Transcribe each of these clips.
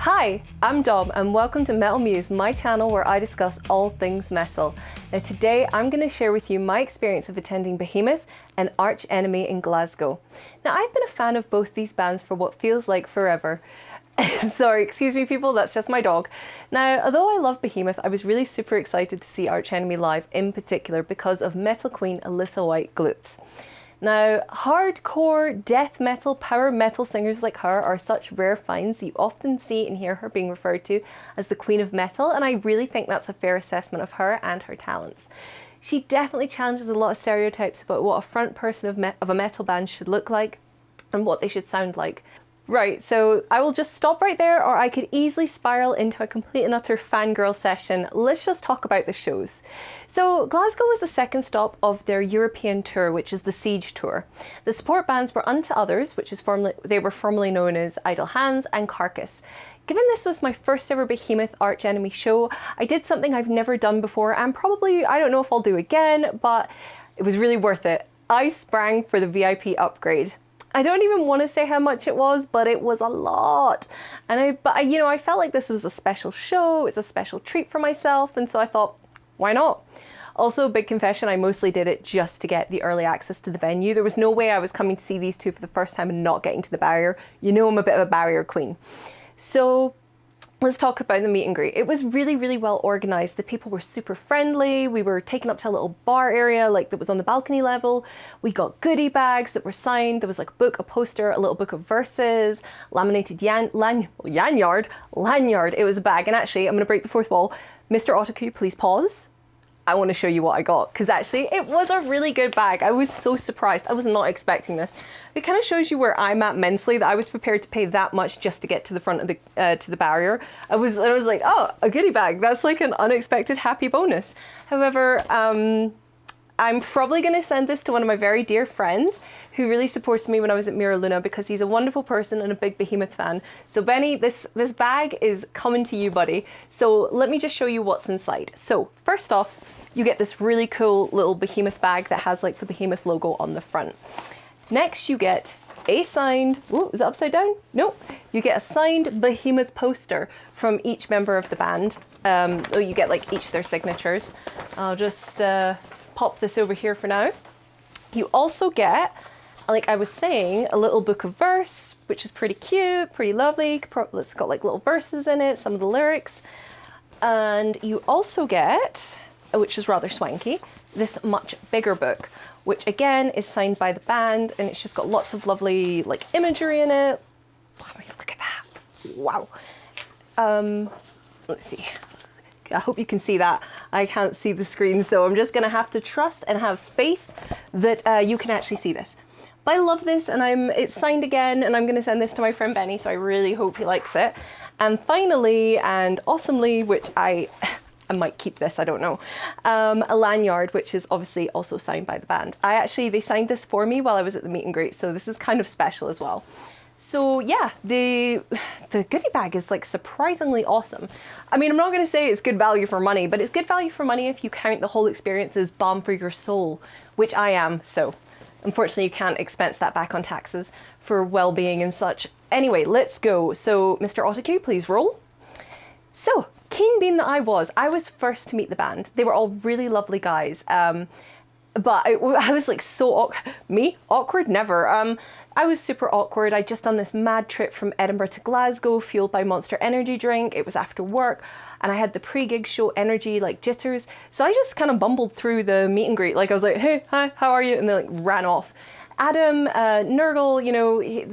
Hi, I'm Dom and welcome to Metal Muse, my channel where I discuss all things metal. Now today I'm going to share with you my experience of attending Behemoth and Arch Enemy in Glasgow. Now I've been a fan of both these bands for what feels like forever. Sorry, excuse me people, that's just my dog. Now, although I love Behemoth, I was really super excited to see Arch Enemy live, in particular because of metal queen Alyssa White Gluz. Now, hardcore, death metal, power metal singers like her are such rare finds. You often see and hear her being referred to as the Queen of Metal, and I really think that's a fair assessment of her and her talents. She definitely challenges a lot of stereotypes about what a front person of a metal band should look like and what they should sound like. Right, so I will just stop right there, or I could easily spiral into a complete and utter fangirl session. Let's just talk about the shows. So Glasgow was the second stop of their European tour, which is the Siege Tour. The support bands were Unto Others, which is formerly known as Idle Hands, and Carcass. Given this was my first ever Behemoth Arch Enemy show, I did something I've never done before, and probably, I don't know if I'll do again, but it was really worth it. I sprang for the VIP upgrade. I don't even want to say how much it was, but it was a lot. And I felt like this was a special show, it was a special treat for myself, and so I thought, why not? Also, big confession, I mostly did it just to get the early access to the venue. There was no way I was coming to see these two for the first time and not getting to the barrier. You know I'm a bit of a barrier queen. So let's talk about the meet and greet. It was really, really well organized. The people were super friendly. We were taken up to a little bar area that was on the balcony level. We got goodie bags that were signed. There was like a book, a poster, a little book of verses, laminated lanyard. It was a bag. And actually, I'm going to break the fourth wall. Mr. Autocue, please pause. I want to show you what I got, because actually it was a really good bag. I was so surprised. I was not expecting this. It kind of shows you where I'm at mentally, that I was prepared to pay that much just to get to the front of the barrier. I was like, oh, a goodie bag. That's like an unexpected happy bonus. However, I'm probably going to send this to one of my very dear friends who really supported me when I was at Mira Luna, because he's a wonderful person and a big Behemoth fan. So Benny, this bag is coming to you, buddy. So let me just show you what's inside. So first off, you get this really cool little Behemoth bag that has like the Behemoth logo on the front. Next, you get a signed, oh, is it upside down? Nope. You get a signed Behemoth poster from each member of the band. You get like each of their signatures. I'll just pop this over here for now. You also get, like I was saying, a little book of verse, which is pretty cute, pretty lovely. It's got like little verses in it, some of the lyrics. And you also get, which is rather swanky, this much bigger book, which again is signed by the band, and it's just got lots of lovely like imagery in it. Look at that. Wow. Let's see. I hope you can see that. I can't see the screen, so I'm just gonna have to trust and have faith that you can actually see this. But I love this, and it's signed again, and I'm gonna send this to my friend Benny, so I really hope he likes it. And finally, and awesomely, which I might keep this, I don't know, a lanyard, which is obviously also signed by the band. They signed this for me while I was at the meet and greet, so this is kind of special as well. So yeah, the goodie bag is like surprisingly awesome. I mean, I'm not going to say it's good value for money, but it's good value for money if you count the whole experience as balm for your soul, which I am. So unfortunately, you can't expense that back on taxes for well-being and such. Anyway, let's go. So Mr. Autocue, please roll. So keen being that I was first to meet the band. They were all really lovely guys. But I was like so awkward, never. I was super awkward. I'd just done this mad trip from Edinburgh to Glasgow, fueled by Monster Energy drink. It was after work, and I had the pre-gig show energy, like jitters. So I just kind of bumbled through the meet and greet. Like I was like, hey, hi, how are you? And they like ran off. Adam Nurgle,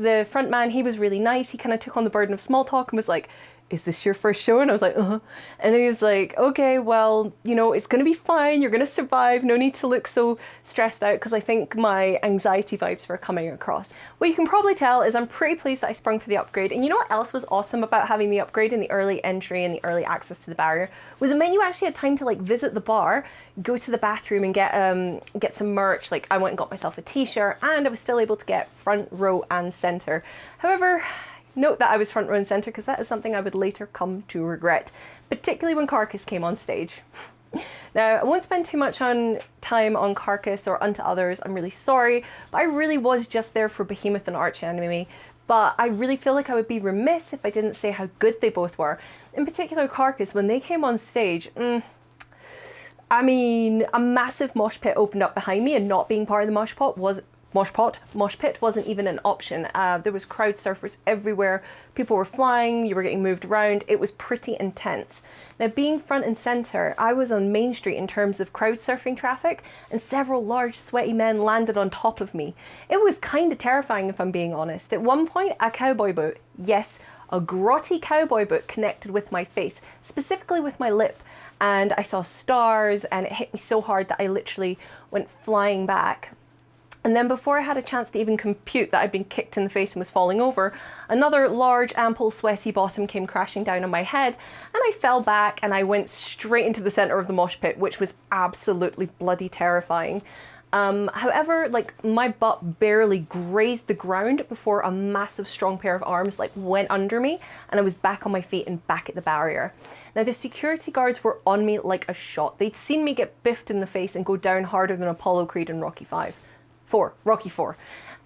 the front man, he was really nice. He kind of took on the burden of small talk and was like, is this your first show? And I was like, uh-huh. And then he was like, okay, well, it's gonna be fine. You're gonna survive. No need to look so stressed out, because I think my anxiety vibes were coming across. What you can probably tell is I'm pretty pleased that I sprung for the upgrade. And you know what else was awesome about having the upgrade and the early entry and the early access to the barrier? Was it meant you actually had time to like visit the bar, go to the bathroom and get some merch. Like I went and got myself a t-shirt, and I was still able to get front row and center. However, note that I was front row and center, because that is something I would later come to regret, particularly when Carcass came on stage. Now, I won't spend too much time on Carcass or Unto Others, I'm really sorry, but I really was just there for Behemoth and Arch Enemy, but I really feel like I would be remiss if I didn't say how good they both were. In particular, Carcass, when they came on stage, I mean, a massive mosh pit opened up behind me, and not being part of the mosh pit wasn't even an option. There was crowd surfers everywhere. People were flying, you were getting moved around. It was pretty intense. Now, being front and center, I was on Main Street in terms of crowd surfing traffic, and several large sweaty men landed on top of me. It was kind of terrifying, if I'm being honest. At one point, a cowboy boot, yes, a grotty cowboy boot, connected with my face, specifically with my lip. And I saw stars, and it hit me so hard that I literally went flying back. And then before I had a chance to even compute that I'd been kicked in the face and was falling over, another large, ample, sweaty bottom came crashing down on my head, and I fell back and I went straight into the center of the mosh pit, which was absolutely bloody terrifying. However, like, my butt barely grazed the ground before a massive, strong pair of arms like went under me, and I was back on my feet and back at the barrier. Now, the security guards were on me like a shot. They'd seen me get biffed in the face and go down harder than Apollo Creed in Rocky IV.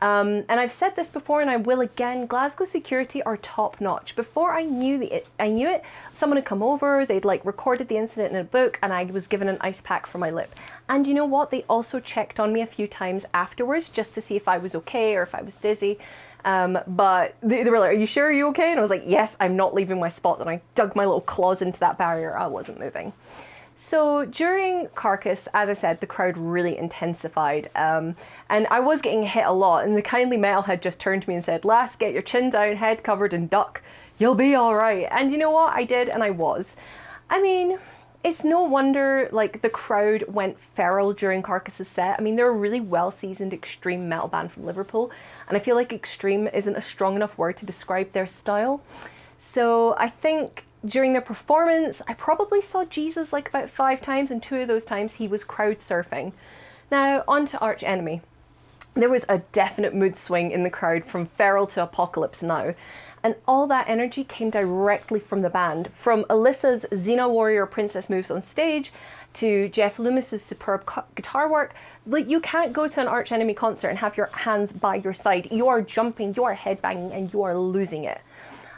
And I've said this before, and I will again, Glasgow security are top notch. Before I knew it, someone had come over, they'd like recorded the incident in a book, and I was given an ice pack for my lip. And you know what? They also checked on me a few times afterwards just to see if I was okay or if I was dizzy. But they were like, "Are you sure you're okay?" And I was like, "Yes, I'm not leaving my spot." Then I dug my little claws into that barrier. I wasn't moving. So during Carcass, as I said, the crowd really intensified, and I was getting hit a lot, and the kindly metalhead just turned to me and said, "Lass, get your chin down, head covered, and duck. You'll be all right." And you know what? I did, and I was. I mean, it's no wonder like the crowd went feral during Carcass's set. I mean, they're a really well-seasoned extreme metal band from Liverpool, and I feel like extreme isn't a strong enough word to describe their style. So I think during their performance, I probably saw Jesus like about 5 times, and 2 of those times he was crowd surfing. Now, on to Arch Enemy. There was a definite mood swing in the crowd from feral to apocalypse now, and all that energy came directly from the band. From Alyssa's Xena Warrior Princess moves on stage to Jeff Loomis's superb guitar work. Like, you can't go to an Arch Enemy concert and have your hands by your side. You are jumping, you are headbanging, and you are losing it.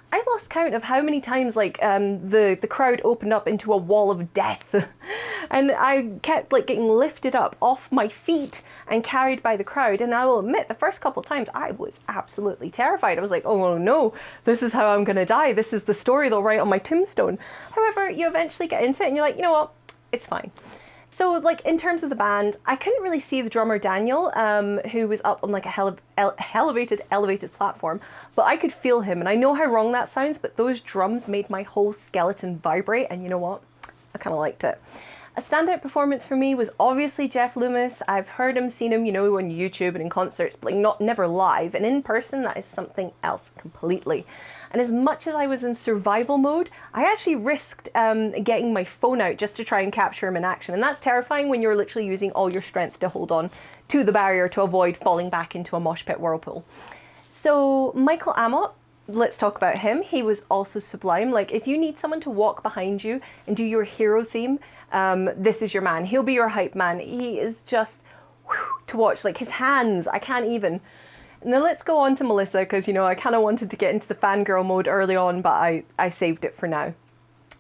I lost count of how many times like the crowd opened up into a wall of death, and I kept like getting lifted up off my feet and carried by the crowd. And I will admit, the first couple of times I was absolutely terrified. I was like, "Oh no, this is how I'm gonna die. This is the story they'll write on my tombstone." However, you eventually get into it and you're like, you know what, it's fine. So like in terms of the band, I couldn't really see the drummer Daniel, who was up on like a elevated platform, but I could feel him, and I know how wrong that sounds, but those drums made my whole skeleton vibrate, and you know what? I kind of liked it. A standout performance for me was obviously Jeff Loomis. I've heard him, seen him, you know, on YouTube and in concerts, but like never live, and in person that is something else completely. And as much as I was in survival mode, I actually risked getting my phone out just to try and capture him in action. And that's terrifying when you're literally using all your strength to hold on to the barrier to avoid falling back into a mosh pit whirlpool. So Michael Amott, let's talk about him. He was also sublime. Like, if you need someone to walk behind you and do your hero theme, this is your man. He'll be your hype man. He is just to watch. Like, his hands, I can't even. Now let's go on to Melissa, because, you know, I kind of wanted to get into the fangirl mode early on, but I saved it for now.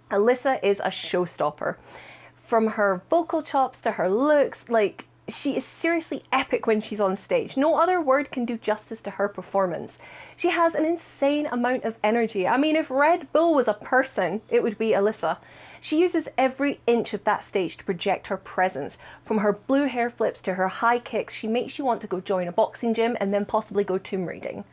Alyssa is a showstopper. From her vocal chops to her looks, like, she is seriously epic when she's on stage. No other word can do justice to her performance. She has an insane amount of energy. I mean, if Red Bull was a person, it would be Alyssa. She uses every inch of that stage to project her presence. From her blue hair flips to her high kicks, she makes you want to go join a boxing gym and then possibly go tomb raiding.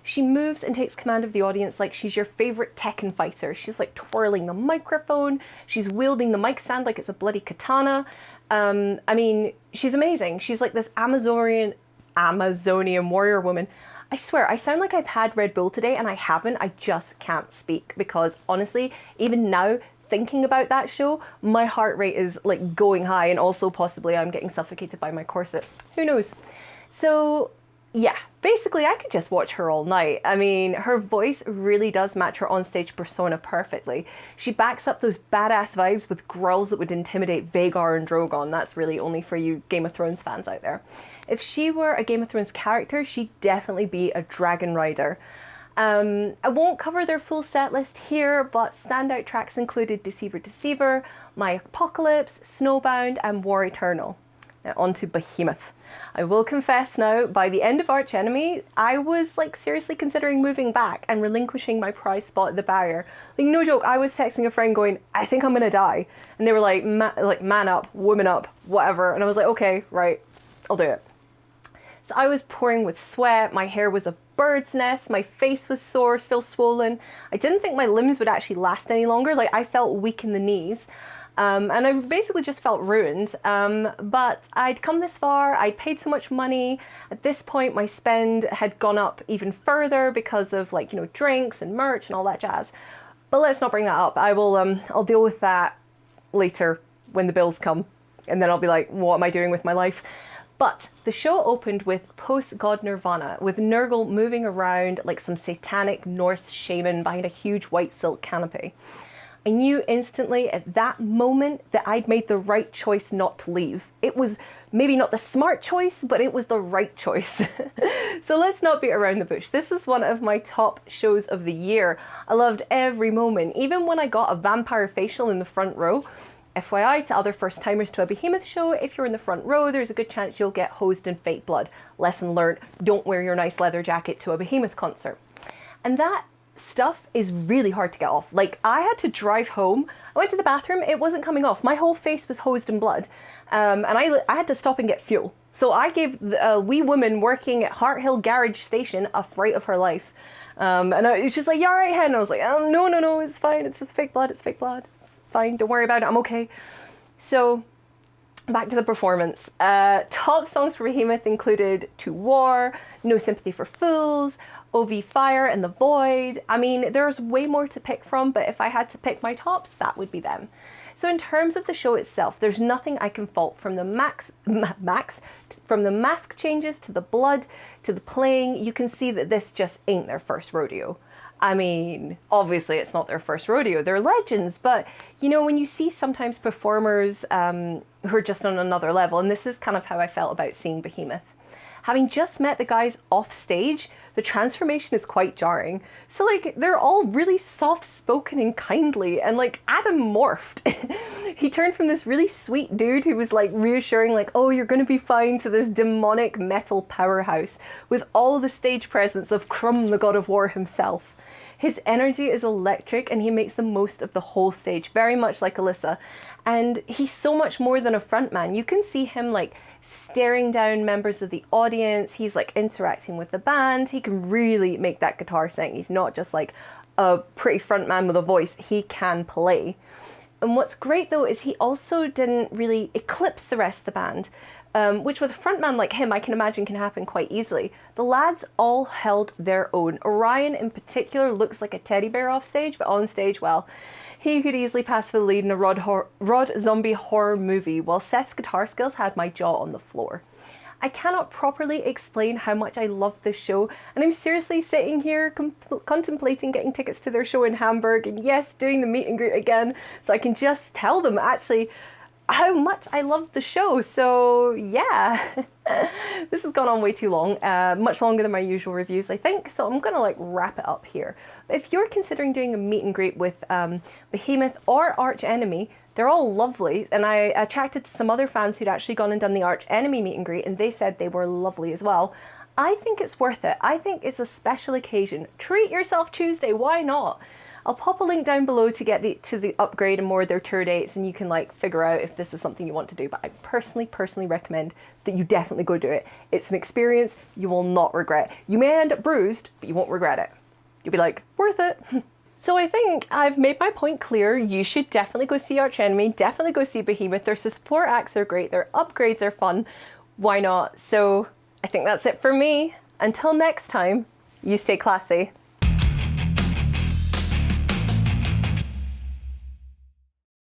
She moves and takes command of the audience like she's your favourite Tekken fighter. She's like twirling the microphone, she's wielding the mic stand like it's a bloody katana. I mean, she's amazing. She's like this Amazonian warrior woman. I swear, I sound like I've had Red Bull today, and I haven't. I just can't speak, because honestly, even now, thinking about that show, my heart rate is like going high, and also possibly I'm getting suffocated by my corset. Who knows? So yeah, basically I could just watch her all night. I mean, her voice really does match her onstage persona perfectly. She backs up those badass vibes with growls that would intimidate Vagar and Drogon. That's really only for you Game of Thrones fans out there. If she were a Game of Thrones character, she'd definitely be a dragon rider. I won't cover their full set list here, but standout tracks included Deceiver Deceiver, My Apocalypse, Snowbound, and War Eternal. Now on to Behemoth. I will confess now, by the end of Arch Enemy, I was like seriously considering moving back and relinquishing my prize spot at the barrier. Like no joke, I was texting a friend going, I think I'm gonna die. And they were like, man up, woman up, whatever. And I was like, okay, right, I'll do it. So I was pouring with sweat, my hair was a bird's nest, my face was sore, still swollen. I didn't think my limbs would actually last any longer, like I felt weak in the knees. And I basically just felt ruined, but I'd come this far, I'd paid so much money. At this point my spend had gone up even further because of like, you know, drinks and merch and all that jazz. But let's not bring that up. I'll deal with that later when the bills come, and then I'll be like, what am I doing with my life? But the show opened with post-God Nirvana, with Nurgle moving around like some satanic Norse shaman behind a huge white silk canopy. I knew instantly at that moment that I'd made the right choice not to leave. It was maybe not the smart choice, but it was the right choice. So let's not beat around the bush. This was one of my top shows of the year. I loved every moment, even when I got a vampire facial in the front row. FYI to other first timers to a Behemoth show, if you're in the front row, there's a good chance you'll get hosed in fake blood. Lesson learned, don't wear your nice leather jacket to a Behemoth concert. And that stuff is really hard to get off. Like I had to drive home, I went to the bathroom, it wasn't coming off. My whole face was hosed in blood. And I had to stop and get fuel. So I gave a wee woman working at Hart Hill Garage Station a fright of her life. And it's just like, yeah, all right, hen. And I was like, oh, no, it's fine. It's just fake blood. It's fake blood. Fine, don't worry about it, I'm okay. So back to the performance. Top songs for Behemoth included To War, No Sympathy for Fools, OV Fire and the Void. I mean, there's way more to pick from, but if I had to pick my tops, that would be them. So in terms of the show itself, there's nothing I can fault, from the from the mask changes to the blood to the playing. You can see that this just ain't their first rodeo. I mean, obviously it's not their first rodeo, they're legends, but you know, when you see sometimes performers who are just on another level, and this is kind of how I felt about seeing Behemoth. Having just met the guys off stage, the transformation is quite jarring. So like, they're all really soft-spoken and kindly, and like Adam morphed. He turned from this really sweet dude who was like reassuring, like, oh, you're gonna be fine, to this demonic metal powerhouse with all the stage presence of Krum, the god of war himself. His energy is electric and he makes the most of the whole stage, very much like Alyssa. And he's so much more than a frontman. You can see him like staring down members of the audience. He's like interacting with the band. He can really make that guitar sing. He's not just like a pretty frontman with a voice. He can play. And what's great though is he also didn't really eclipse the rest of the band, which with a frontman like him I can imagine can happen quite easily. The lads all held their own. Orion in particular looks like a teddy bear off stage, but on stage, well, he could easily pass for the lead in a Rod zombie horror movie, while Seth's guitar skills had my jaw on the floor. I cannot properly explain how much I loved this show, and I'm seriously sitting here contemplating getting tickets to their show in Hamburg, and yes, doing the meet and greet again, so I can just tell them actually how much I loved the show. So yeah, this has gone on way too long, much longer than my usual reviews, I think, so I'm gonna like wrap it up here. If you're considering doing a meet and greet with Behemoth or Arch Enemy, they're all lovely, and I chatted to some other fans who'd actually gone and done the Arch Enemy meet and greet, and they said they were lovely as well. I think it's worth it. I think it's a special occasion. Treat yourself Tuesday, why not? I'll pop a link down below to get to the upgrade and more of their tour dates, and you can like figure out if this is something you want to do, but I personally recommend that you definitely go do it. It's an experience you will not regret. You may end up bruised, but you won't regret it. You'll be like, worth it. So I think I've made my point clear. You should definitely go see Arch Enemy, definitely go see Behemoth. Their support acts are great, their upgrades are fun. Why not? So I think that's it for me. Until next time, you stay classy.